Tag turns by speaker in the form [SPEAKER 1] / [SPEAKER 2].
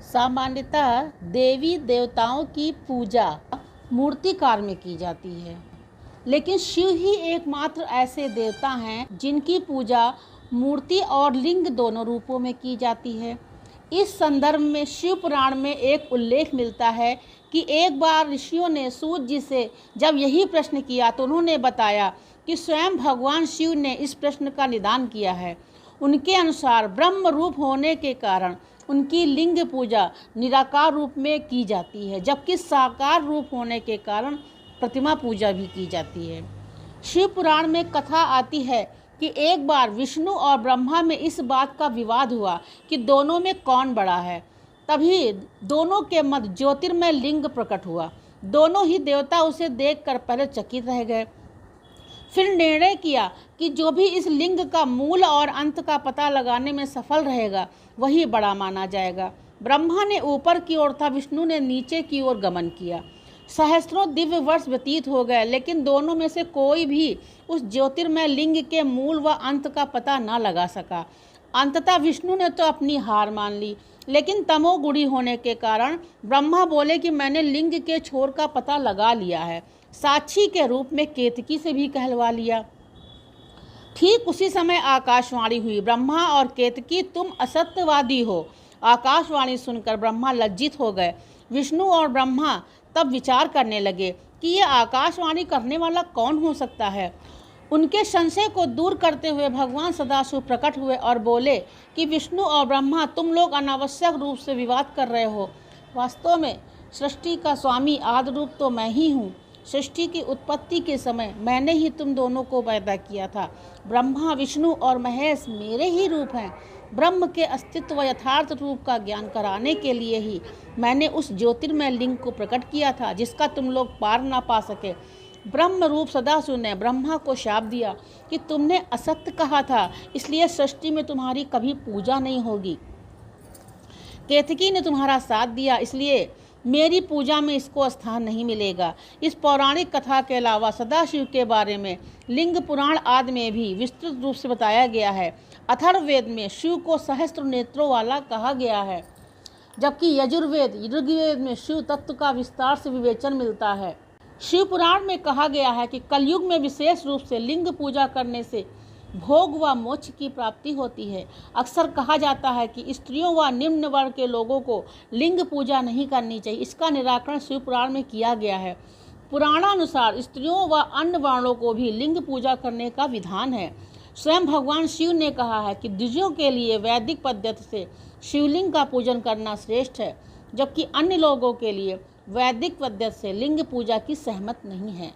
[SPEAKER 1] सामान्यतः देवी देवताओं की पूजा मूर्तिकार में की जाती है, लेकिन शिव ही एकमात्र ऐसे देवता हैं जिनकी पूजा मूर्ति और लिंग दोनों रूपों में की जाती है। इस संदर्भ में शिव पुराण में एक उल्लेख मिलता है कि एक बार ऋषियों ने सूत जी से जब यही प्रश्न किया तो उन्होंने बताया कि स्वयं भगवान शिव ने इस प्रश्न का निदान किया है। उनके अनुसार ब्रह्म रूप होने के कारण उनकी लिंग पूजा निराकार रूप में की जाती है, जबकि साकार रूप होने के कारण प्रतिमा पूजा भी की जाती है। शिव पुराण में कथा आती है कि एक बार विष्णु और ब्रह्मा में इस बात का विवाद हुआ कि दोनों में कौन बड़ा है। तभी दोनों के मध्य ज्योतिर्मय लिंग प्रकट हुआ। दोनों ही देवता उसे देखकर पहले चकित रह गए, फिर निर्णय किया कि जो भी इस लिंग का मूल और अंत का पता लगाने में सफल रहेगा वही बड़ा माना जाएगा। ब्रह्मा ने ऊपर की ओर था, विष्णु ने नीचे की ओर गमन किया। सहस्त्रों दिव्य वर्ष व्यतीत हो गए, लेकिन दोनों में से कोई भी उस ज्योतिर्मय लिंग के मूल व अंत का पता न लगा सका। अंततः विष्णु ने तो अपनी हार मान ली, लेकिन तमोगुणी होने के कारण ब्रह्मा बोले कि मैंने लिंग के छोर का पता लगा लिया है। साक्षी के रूप में केतकी से भी कहलवा लिया। ठीक उसी समय आकाशवाणी हुई, ब्रह्मा और केतकी तुम असत्यवादी हो। आकाशवाणी सुनकर ब्रह्मा लज्जित हो गए। विष्णु और ब्रह्मा तब विचार करने लगे कि ये आकाशवाणी करने वाला कौन हो सकता है। उनके संशय को दूर करते हुए भगवान सदाशिव प्रकट हुए और बोले कि विष्णु और ब्रह्मा तुम लोग अनावश्यक रूप से विवाद कर रहे हो। वास्तव में सृष्टि का स्वामी आदि रूप तो मैं ही हूँ। सृष्टि की उत्पत्ति के समय मैंने ही तुम दोनों को पैदा किया था। ब्रह्मा, विष्णु और महेश मेरे ही रूप हैं। ब्रह्म के अस्तित्व यथार्थ रूप का ज्ञान कराने के लिए ही मैंने उस ज्योतिर्मय लिंग को प्रकट किया था जिसका तुम लोग पार ना पा सके। ब्रह्म रूप सदाशिव ने ब्रह्मा को शाप दिया कि तुमने असत्य कहा था, इसलिए सृष्टि में तुम्हारी कभी पूजा नहीं होगी। केतकी ने तुम्हारा साथ दिया, इसलिए मेरी पूजा में इसको स्थान नहीं मिलेगा। इस पौराणिक कथा के अलावा सदाशिव के बारे में लिंग पुराण आदि में भी विस्तृत रूप से बताया गया है। अथर्ववेद में शिव को सहस्त्र नेत्रों वाला कहा गया है, जबकि यजुर्वेद ऋग्वेद में शिव तत्व का विस्तार से विवेचन मिलता है। शिव पुराण में कहा गया है कि कलयुग में विशेष रूप से लिंग पूजा करने से भोग व मोक्ष की प्राप्ति होती है। अक्सर कहा जाता है कि स्त्रियों व निम्न वर्ग के लोगों को लिंग पूजा नहीं करनी चाहिए। इसका निराकरण शिव पुराण में किया गया है। पुराणानुसार स्त्रियों व अन्य वर्णों को भी लिंग पूजा करने का विधान है। स्वयं भगवान शिव ने कहा है कि द्विजों के लिए वैदिक पद्धति से शिवलिंग का पूजन करना श्रेष्ठ है, जबकि अन्य लोगों के लिए वैदिक पद्धति से लिंग पूजा की सहमत नहीं है।